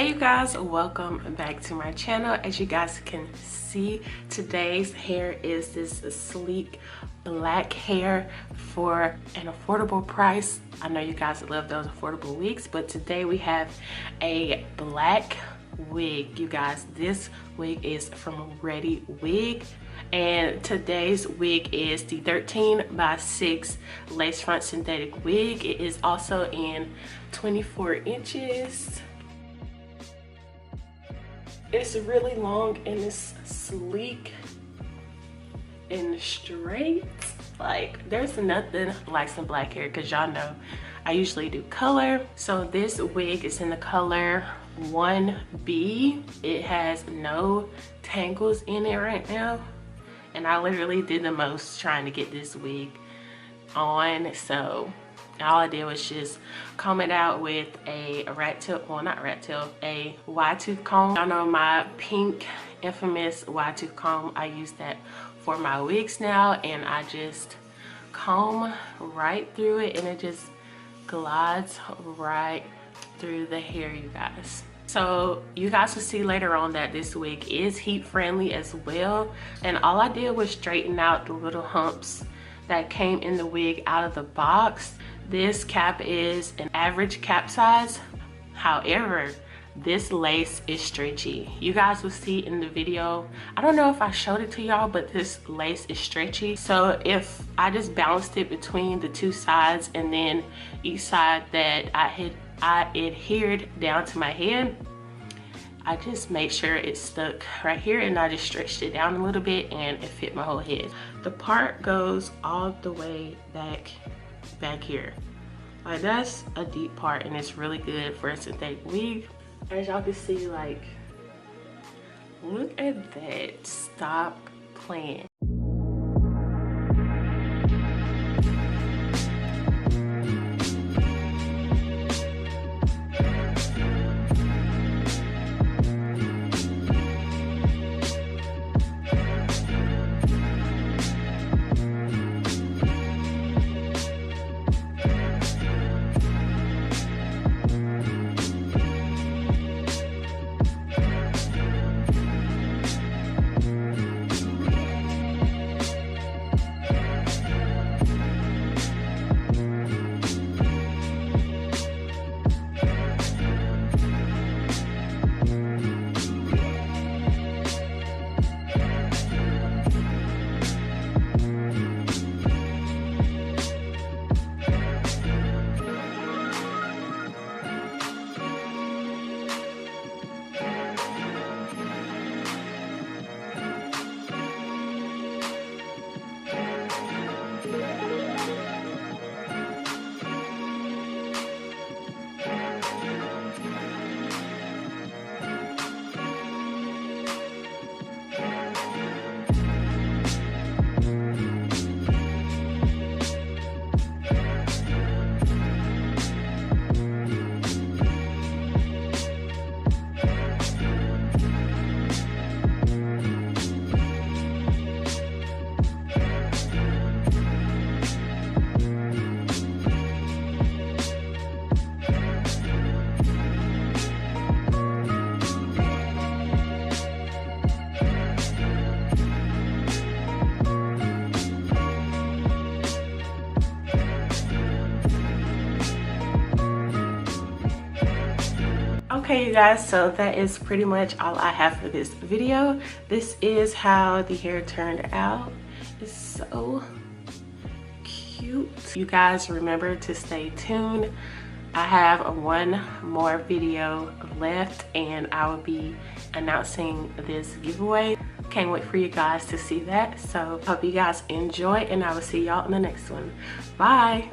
Hey you guys, welcome back to my channel. As you guys can see, today's hair is this sleek black hair for an affordable price. I know you guys love those affordable wigs, but today we have a black wig. You guys, this wig is from ReadyWig, and today's wig is the 13x6 lace front synthetic wig. It is also in 24 inches. It's really long and it's sleek and straight. Like, there's nothing like some black hair, because y'all know I usually do color. So this wig is in the color 1B. It has no tangles in it right now, and I literally did the most trying to get this wig on. So all I did was just comb it out with a rat tail, well, not rat tail, a wide tooth comb. Y'all know my pink infamous wide tooth comb. I use that for my wigs now, and I just comb right through it, and it just glides right through the hair, you guys. So you guys will see later on that this wig is heat friendly as well, and all I did was straighten out the little humps that came in the wig out of the box. This cap is an average cap size. However, this lace is stretchy. You guys will see in the video. I don't know if I showed it to y'all, but this lace is stretchy. So if I just balanced it between the two sides, and then each side that I adhered down to my head, I just made sure it stuck right here, and I just stretched it down a little bit and it fit my whole head. The part goes all the way back here. Like, that's a deep part, and it's really good for a synthetic wig. As y'all can see, like, look at that. Stop playing. Okay you guys, so that is pretty much all I have for this video. This is how the hair turned out. It's so cute. You guys remember to stay tuned. I have one more video left, and I will be announcing this giveaway. Can't wait for you guys to see that. So hope you guys enjoy, and I will see y'all in the next one. Bye.